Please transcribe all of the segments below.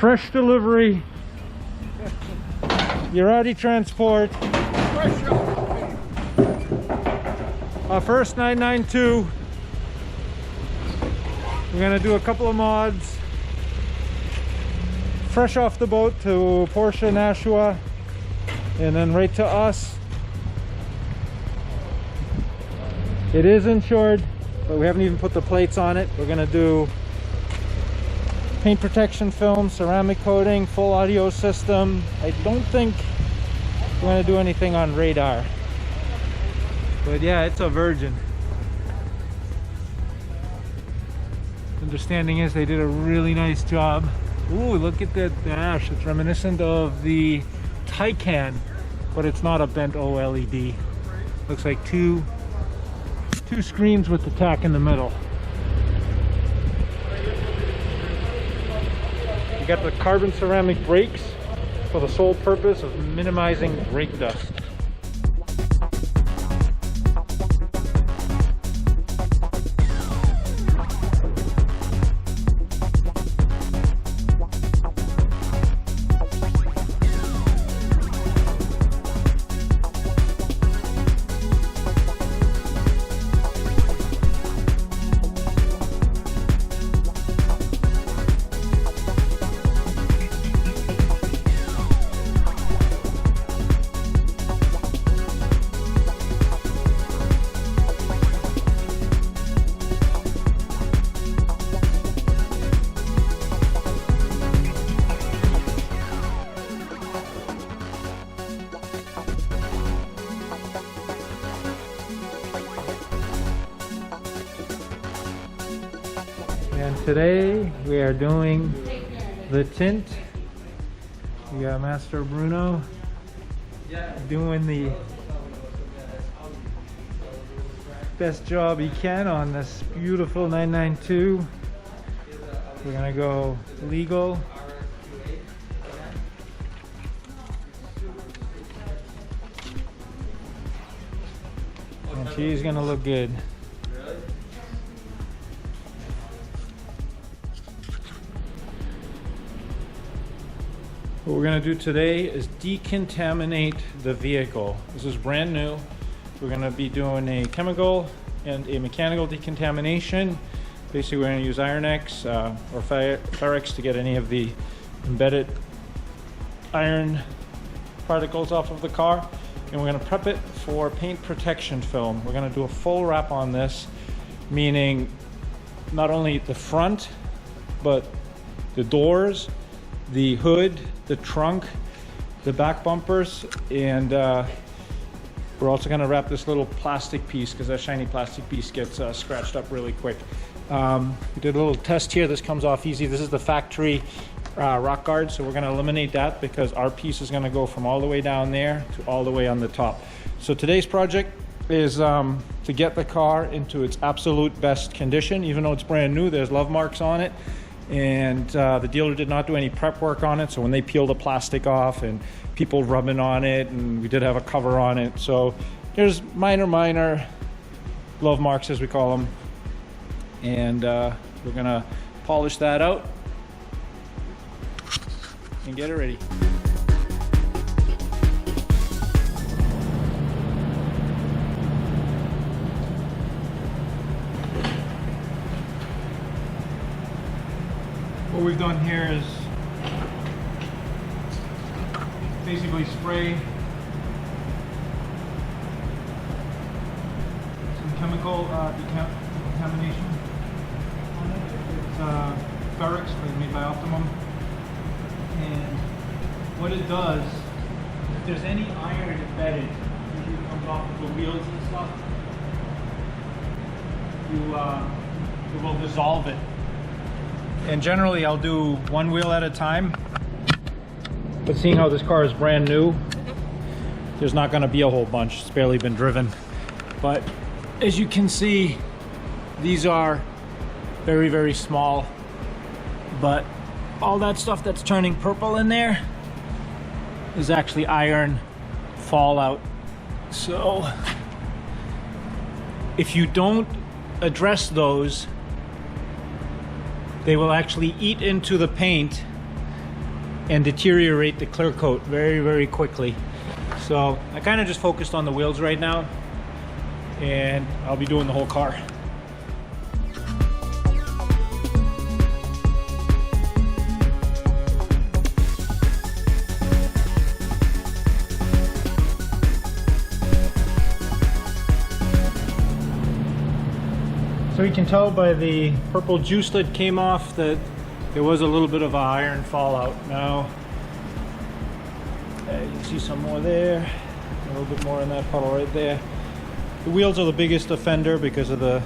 fresh delivery. Urati Transport. Our first 992. We're gonna do a couple of mods. Fresh off the boat to Porsche Nashua, and then right to us. It is insured, but we haven't even put the plates on it. We're gonna do paint protection film, ceramic coating, full audio system. I don't think we're gonna do anything on radar, but yeah, it's a Virgin. Understanding is they did a really nice job. Ooh, look at that dash. It's reminiscent of the Taycan, but it's not a bent OLED. Looks like two screens with the tack in the middle. You got the carbon ceramic brakes for the sole purpose of minimizing brake dust. And today we are doing the tint. We got Master Bruno doing the best job he can on this beautiful 992. We're gonna go legal. And she's gonna look good. What we're going to do today is decontaminate the vehicle. This is brand new. We're going to be doing a chemical and a mechanical decontamination. Basically, we're going to use Iron X or Ferrex to get any of the embedded iron particles off of the car. And we're going to prep it for paint protection film. We're going to do a full wrap on this, meaning not only the front, but the doors, the hood, the trunk, the back bumpers, and we're also going to wrap this little plastic piece because that shiny plastic piece gets scratched up really quick. We did a little test here. This comes off easy. This is the factory rock guard, so we're going to eliminate that because our piece is going to go from all the way down there to all the way on the top. So today's project is to get the car into its absolute best condition. Even though it's brand new, there's love marks on it. And the dealer did not do any prep work on it, so when they peel the plastic off and people rubbing on it, and we did have a cover on it, so there's minor love marks, as we call them, and we're gonna polish that out and get it ready. What we've done here is basically spray some chemical decontamination on it. It's Ferrex, made by Optimum. And what it does, if there's any iron embedded, usually it comes off of the wheels and stuff, it will dissolve it. And generally I'll do one wheel at a time, but seeing how this car is brand new, there's not going to be a whole bunch. It's barely been driven, but as you can see, these are very small, but all that stuff that's turning purple in there is actually iron fallout. So if you don't address those, they will actually eat into the paint and deteriorate the clear coat very, very quickly. So I kind of just focused on the wheels right now, and I'll be doing the whole car. So you can tell by the purple juice that came off that there was a little bit of an iron fallout. Now, you can see some more there, a little bit more in that puddle right there. The wheels are the biggest offender because of the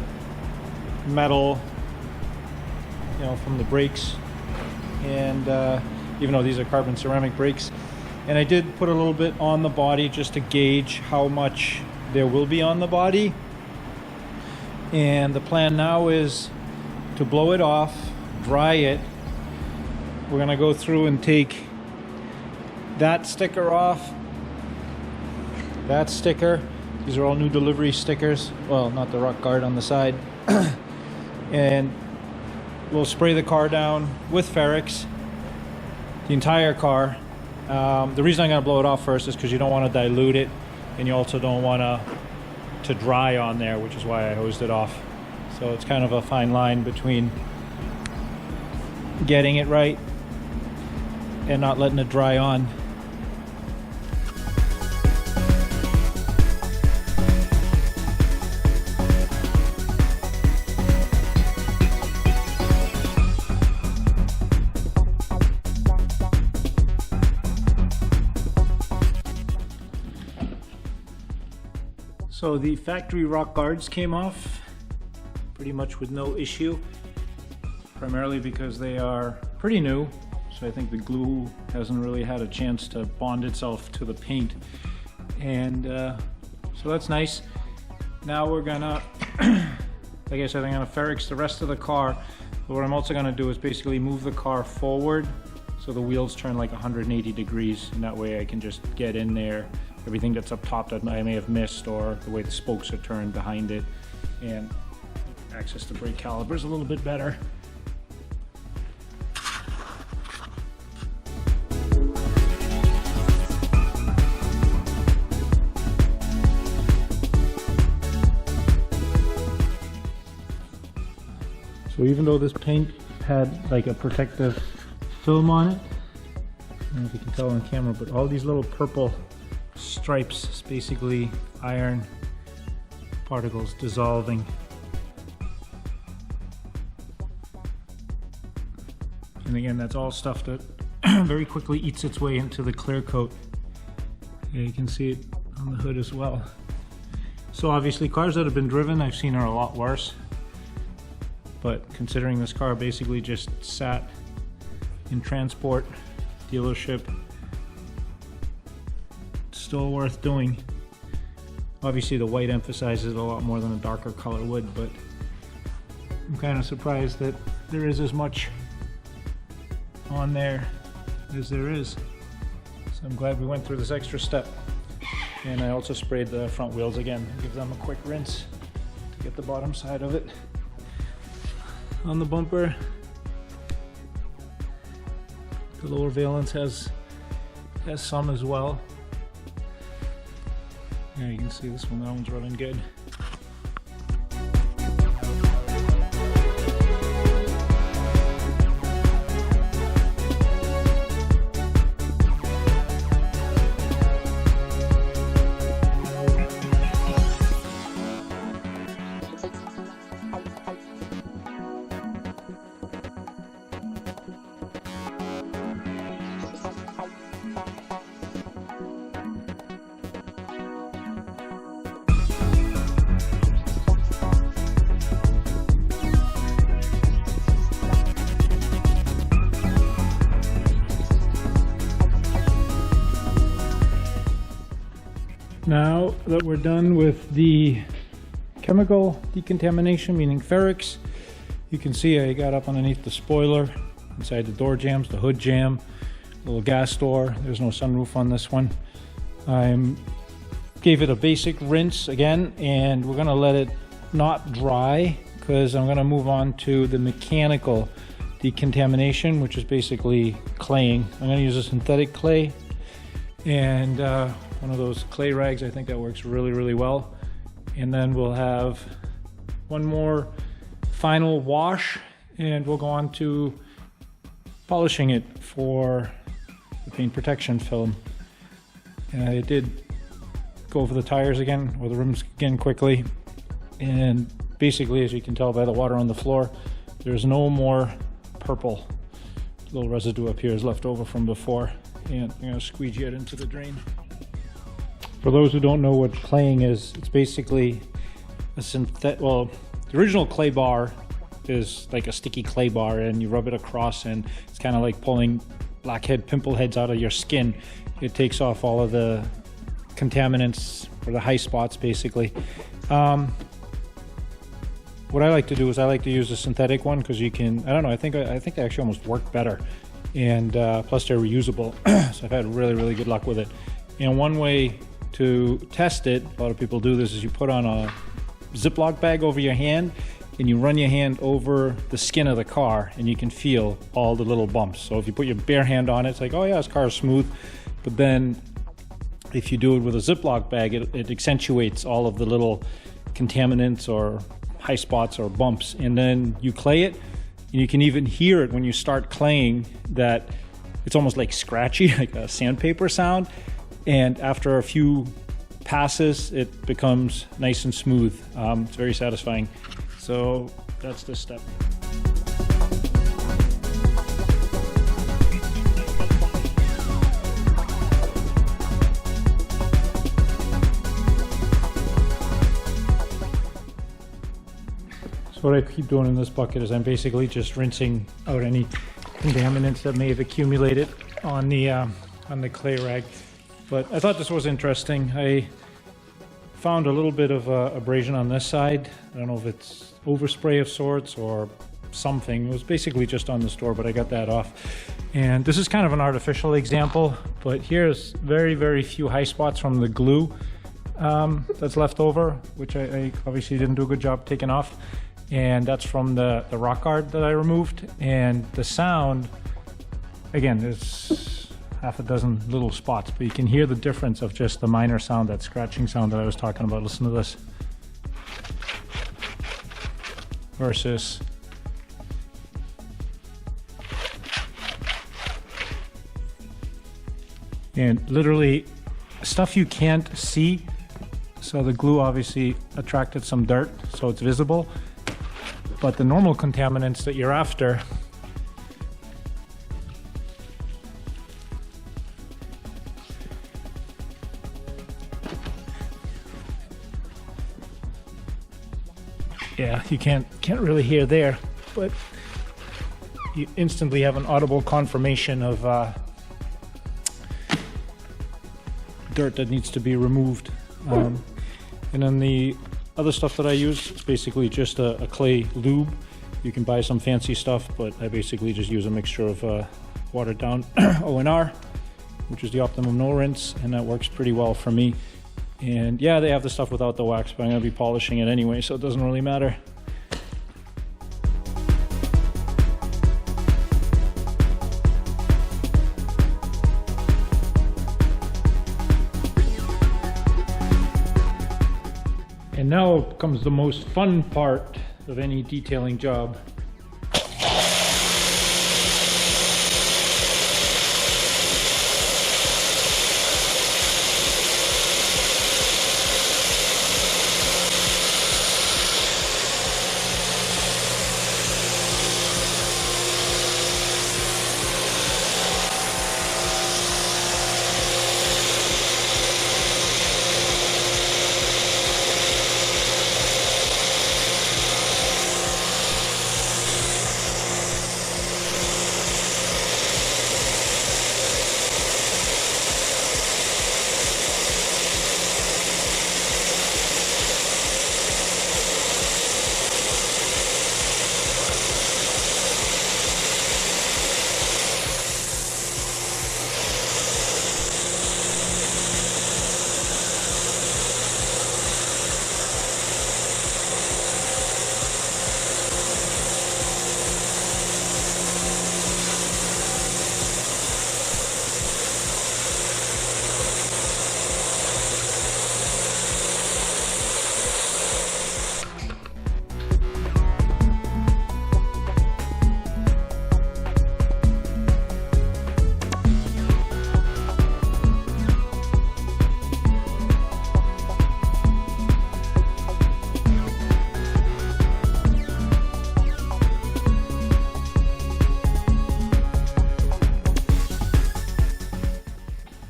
metal, you know, from the brakes. And even though these are carbon ceramic brakes. And I did put a little bit on the body just to gauge how much there will be on the body. And the plan now is to blow it off, dry it. We're gonna go through and take that sticker off, that sticker. These are all new delivery stickers. Well, not the rock guard on the side. And we'll spray the car down with Ferrex, the entire car. The reason I'm gonna blow it off first is because you don't want to dilute it, and you also don't want to dry on there, which is why I hosed it off. So it's kind of a fine line between getting it right and not letting it dry on. So the factory rock guards came off pretty much with no issue, primarily because they are pretty new. So I think the glue hasn't really had a chance to bond itself to the paint. And so that's nice. Now we're gonna, like I said, I'm gonna Ferrex the rest of the car. But what I'm also gonna do is basically move the car forward so the wheels turn like 180 degrees, and that way I can just get in there. Everything that's up top that I may have missed, or the way the spokes are turned behind it, and access the brake calipers a little bit better. So even though this paint had like a protective film on it, I don't know if you can tell on camera, but all these little purple stripes is basically iron particles dissolving. And again, that's all stuff that very quickly eats its way into the clear coat. Yeah, you can see it on the hood as well. So obviously cars that have been driven I've seen are a lot worse. But considering this car basically just sat in transport dealership, still worth doing. Obviously the white emphasizes it a lot more than a darker color would, but I'm kind of surprised that there is as much on there as there is. So I'm glad we went through this extra step. And I also sprayed the front wheels again, give them a quick rinse to get the bottom side of it on the bumper. The lower valence has some as well. Yeah, you can see this one, that one's running good. Now that we're done with the chemical decontamination, meaning Ferrex, you can see I got up underneath the spoiler, inside the door jams, the hood jam, little gas door. There's no sunroof on this one. I gave it a basic rinse again, and we're gonna let it not dry because I'm gonna move on to the mechanical decontamination, which is basically claying. I'm going to use a synthetic clay and one of those clay rags. I think that works really, really well. And then we'll have one more final wash and we'll go on to polishing it for the paint protection film. I did go over the tires again, or the rims again quickly, and basically, as you can tell by the water on the floor, there's no more purple. A little residue up here is left over from before, and I'm going to squeegee it into the drain. For those who don't know what claying is, it's basically a synthetic, well, the original clay bar is like a sticky clay bar and you rub it across and it's kind of like pulling blackhead pimple heads out of your skin. It takes off all of the contaminants or the high spots basically. What I like to do is I like to use a synthetic one because you can, I don't know, I think they actually almost work better, and plus they're reusable. So I've had really, really good luck with it. And one way to test it, a lot of people do this, is you put on a Ziploc bag over your hand and you run your hand over the skin of the car and you can feel all the little bumps. So if you put your bare hand on it, it's like, oh yeah, this car is smooth. But then if you do it with a Ziploc bag, it accentuates all of the little contaminants or high spots or bumps. And then you clay it and you can even hear it when you start claying, that it's almost like scratchy, like a sandpaper sound. And after a few passes, it becomes nice and smooth. It's very satisfying. So that's this step. So what I keep doing in this bucket is I'm basically just rinsing out any contaminants that may have accumulated on the clay rag. But I thought this was interesting. I found a little bit of abrasion on this side. I don't know if it's overspray of sorts or something. It was basically just on the store, but I got that off. And this is kind of an artificial example, but here's very, very few high spots from the glue that's left over, which I obviously didn't do a good job taking off. And that's from the rock guard that I removed. And the sound, again, there's half a dozen little spots, but you can hear the difference of just the minor sound, that scratching sound that I was talking about. Listen to this. Versus and literally stuff you can't see. So the glue obviously attracted some dirt, so it's visible. But the normal contaminants that you're after, yeah, you can't really hear there, but you instantly have an audible confirmation of dirt that needs to be removed. And then the other stuff that I use, it's basically just a clay lube. You can buy some fancy stuff, but I basically just use a mixture of watered down ONR, which is the optimum no rinse, and that works pretty well for me. And yeah, they have the stuff without the wax, but I'm going to be polishing it anyway, so it doesn't really matter. And now comes the most fun part of any detailing job.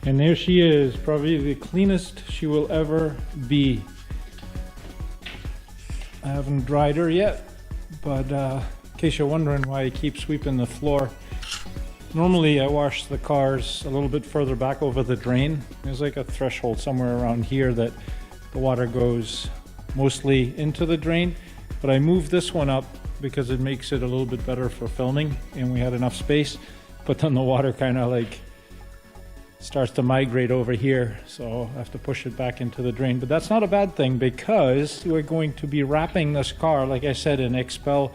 And there she is, probably the cleanest she will ever be. I haven't dried her yet, but in case you're wondering why I keep sweeping the floor, normally I wash the cars a little bit further back over the drain. There's like a threshold somewhere around here that the water goes mostly into the drain, but I moved this one up because it makes it a little bit better for filming and we had enough space, but then the water kind of like starts to migrate over here, so I have to push it back into the drain. But that's not a bad thing because we're going to be wrapping this car, like I said, in XPEL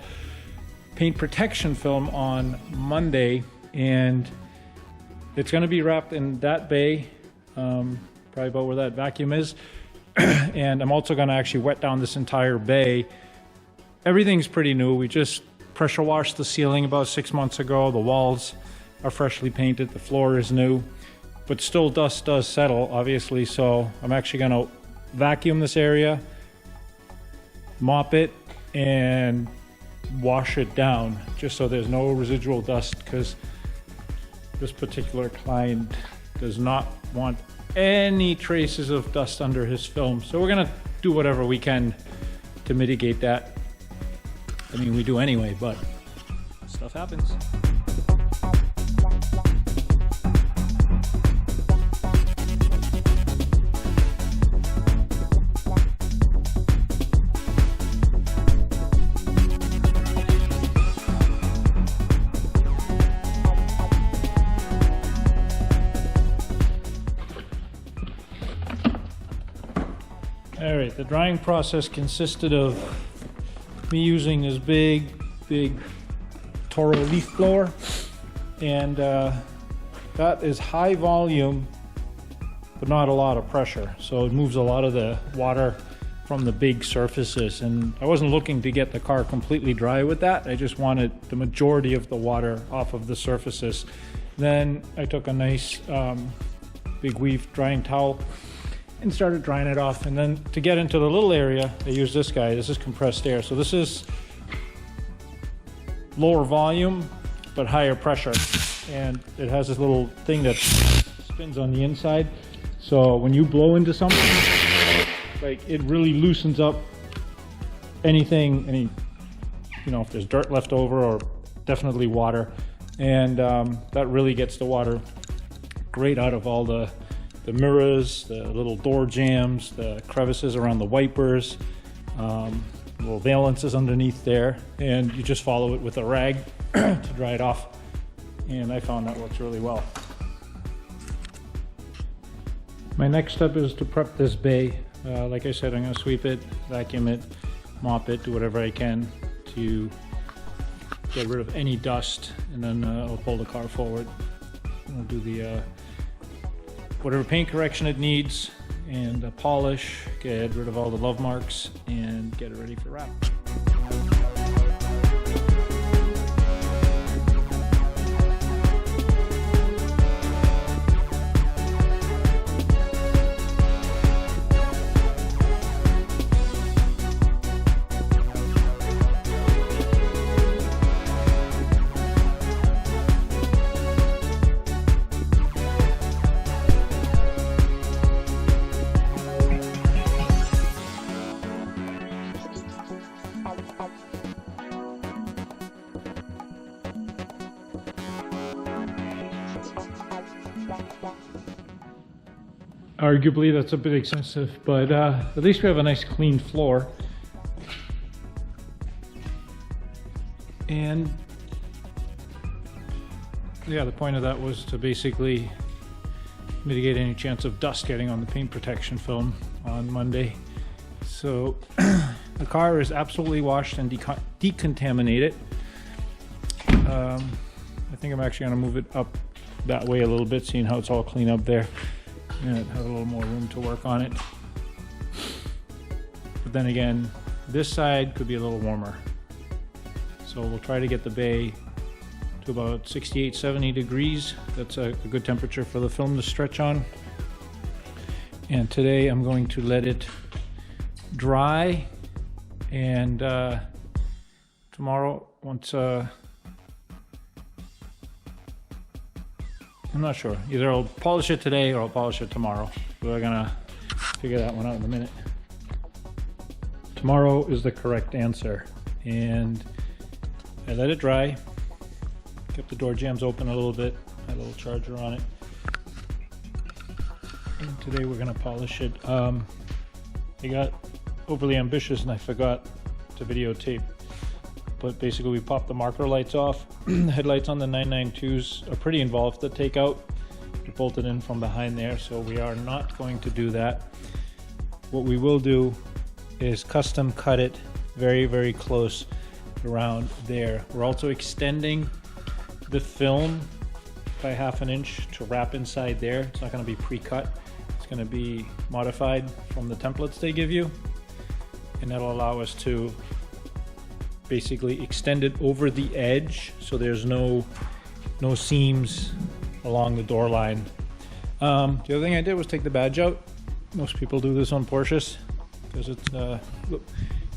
paint protection film on Monday, and it's going to be wrapped in that bay, probably about where that vacuum is. And I'm also going to actually wet down this entire bay. Everything's pretty new. We just pressure washed the ceiling about 6 months ago. The walls are freshly painted. The floor is new. But still dust does settle, obviously, so I'm actually going to vacuum this area, mop it, and wash it down just so there's no residual dust, because this particular client does not want any traces of dust under his film. So we're going to do whatever we can to mitigate that. I mean, we do anyway, but stuff happens. All right, the drying process consisted of me using this big Toro leaf blower, and that is high volume, but not a lot of pressure. So it moves a lot of the water from the big surfaces, and I wasn't looking to get the car completely dry with that. I just wanted the majority of the water off of the surfaces. Then I took a nice big weave drying towel and started drying it off. And then to get into the little area, I used this guy. This is compressed air. So this is lower volume, but higher pressure. And it has this little thing that spins on the inside. So when you blow into something, like, it really loosens up anything, you know, if there's dirt left over, or definitely water. And that really gets the water great out of all the mirrors, the little door jams, the crevices around the wipers, little valances underneath there, and you just follow it with a rag to dry it off. And I found that works really well. My next step is to prep this bay. Like I said, I'm going to sweep it, vacuum it, mop it, do whatever I can to get rid of any dust, and then I'll pull the car forward. I'll do the whatever paint correction it needs, and polish, get rid of all the love marks, and get it ready for wrap. Arguably that's a bit excessive, but at least we have a nice clean floor. And yeah, the point of that was to basically mitigate any chance of dust getting on the paint protection film on Monday. So the car is absolutely washed and decontaminated. I think I'm actually going to move it up that way a little bit, seeing how it's all clean up there. And it has a little more room to work on it. But then again, this side could be a little warmer. So we'll try to get the bay to about 68, 70 degrees. That's a good temperature for the film to stretch on. And today I'm going to let it dry. And tomorrow, once I'm not sure. Either I'll polish it today or I'll polish it tomorrow. We're gonna figure that one out in a minute. Tomorrow is the correct answer. And I let it dry. Kept the door jambs open a little bit. Had a little charger on it. And today we're gonna polish it. I got overly ambitious and I forgot to videotape. But basically we popped the marker lights off. The headlights on the 992s are pretty involved to take out. We bolted in from behind there, so we are not going to do that. What we will do is custom cut it very, very close around there. We're also extending the film by 1/2 inch to wrap inside there. It's not going to be pre-cut. It's going to be modified from the templates they give you, and that'll allow us to basically extend it over the edge so there's no seams along the door line. The other thing I did was take the badge out. Most people do this on Porsches because it's a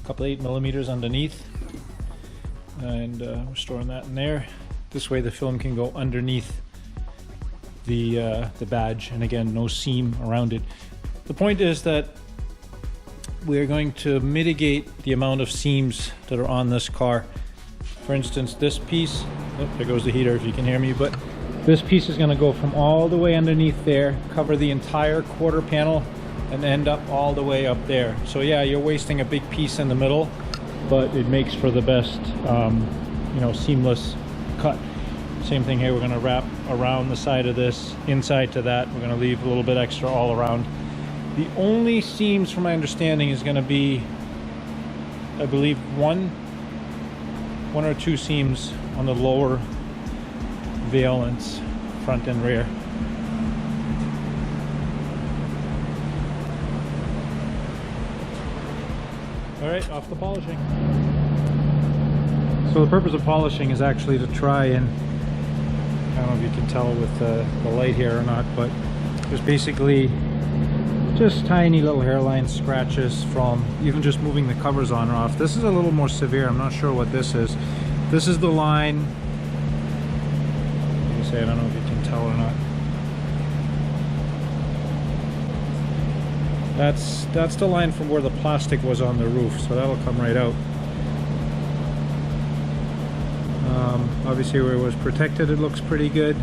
couple 8mm underneath, and we're storing that in there. This way the film can go underneath the badge, and again, no seam around it. The point is that we're going to mitigate the amount of seams that are on this car. For instance, this piece, oh, there goes the heater if you can hear me, but this piece is going to go from all the way underneath there, cover the entire quarter panel, and end up all the way up there. So yeah, you're wasting a big piece in the middle, but it makes for the best, you know, seamless cut. Same thing here, we're going to wrap around the side of this, inside to that. We're going to leave a little bit extra all around. The only seams, from my understanding, is going to be, I believe, one or two seams on the lower valence, front and rear. All right, off the polishing. So the purpose of polishing is actually to try and, I don't know if you can tell with the light here or not, but there's basically just tiny little hairline scratches from even just moving the covers on or off. This is a little more severe. I'm not sure what this is. This is the line. Like I say, I don't know if you can tell or not. That's the line from where the plastic was on the roof, so that'll come right out. Obviously where it was protected, it looks pretty good.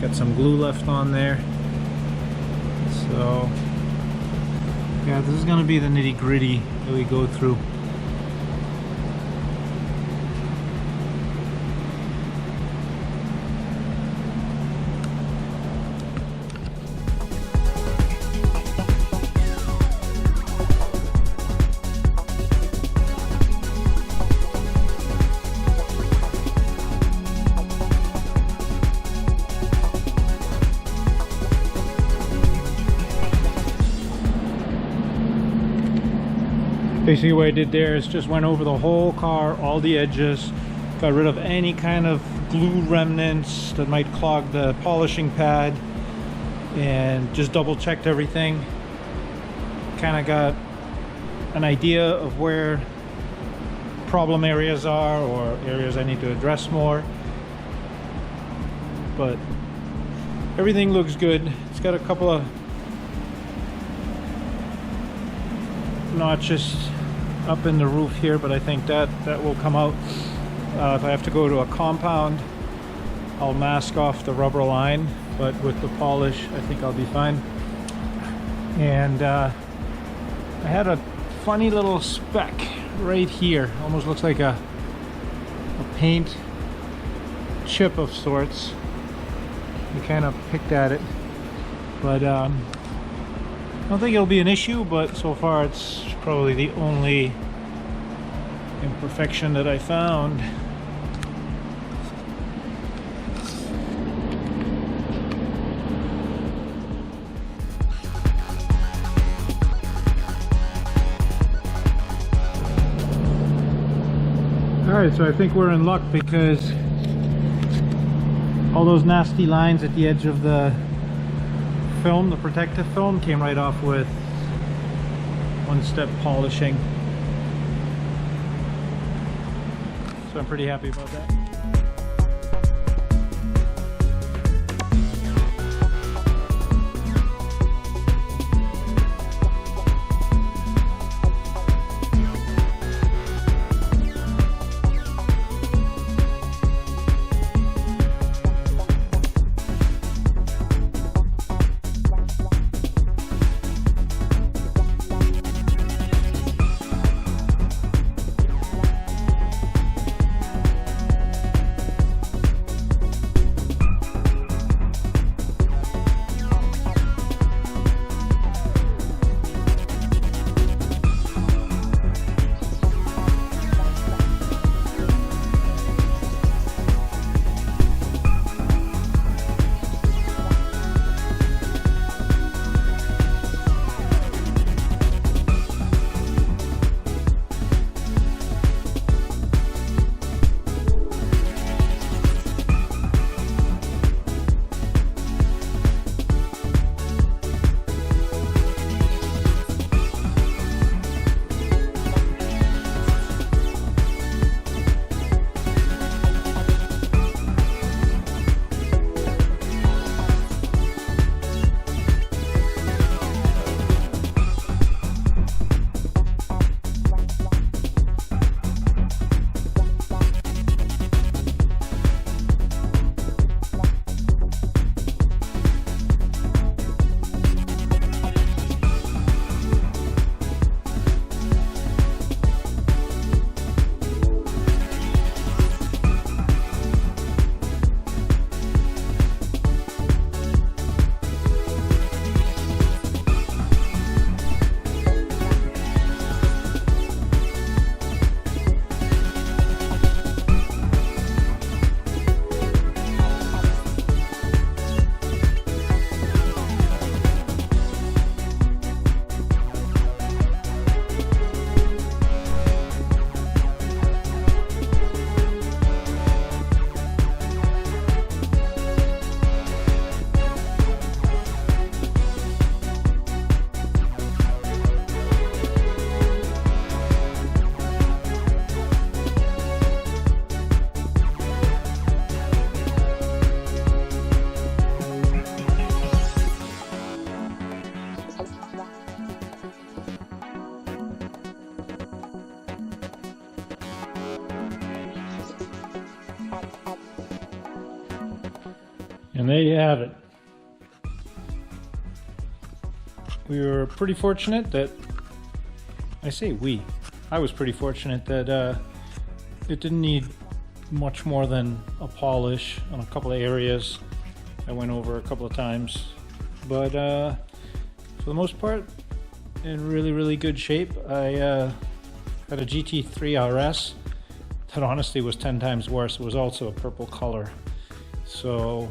Got some glue left on there. So yeah, this is going to be the nitty-gritty that we go through. Basically what I did there is just went over the whole car, all the edges, got rid of any kind of glue remnants that might clog the polishing pad, and just double checked everything. Kind of got an idea of where problem areas are or areas I need to address more. But everything looks good. It's got a couple of notches up in the roof here, but I think that will come out. If I have to go to a compound, I'll mask off the rubber line, but with the polish I think I'll be fine. And I had a funny little speck right here, almost looks like a paint chip of sorts. I kind of picked at it, but I don't think it'll be an issue, but so far it's probably the only imperfection that I found. Alright, so I think we're in luck because all those nasty lines at the edge of the film, the protective film, came right off with one-step polishing. So I'm pretty happy about that. And there you have it. We were pretty fortunate that, I was pretty fortunate that it didn't need much more than a polish on a couple of areas I went over a couple of times. But for the most part, in really, really good shape. I had a GT3 RS that honestly was 10 times worse. It was also a purple color. So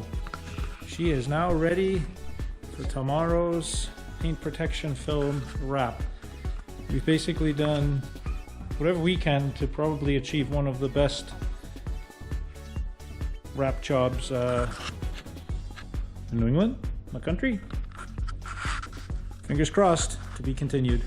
she is now ready for tomorrow's paint protection film wrap. We've basically done whatever we can to probably achieve one of the best wrap jobs in New England, my country. Fingers crossed, to be continued.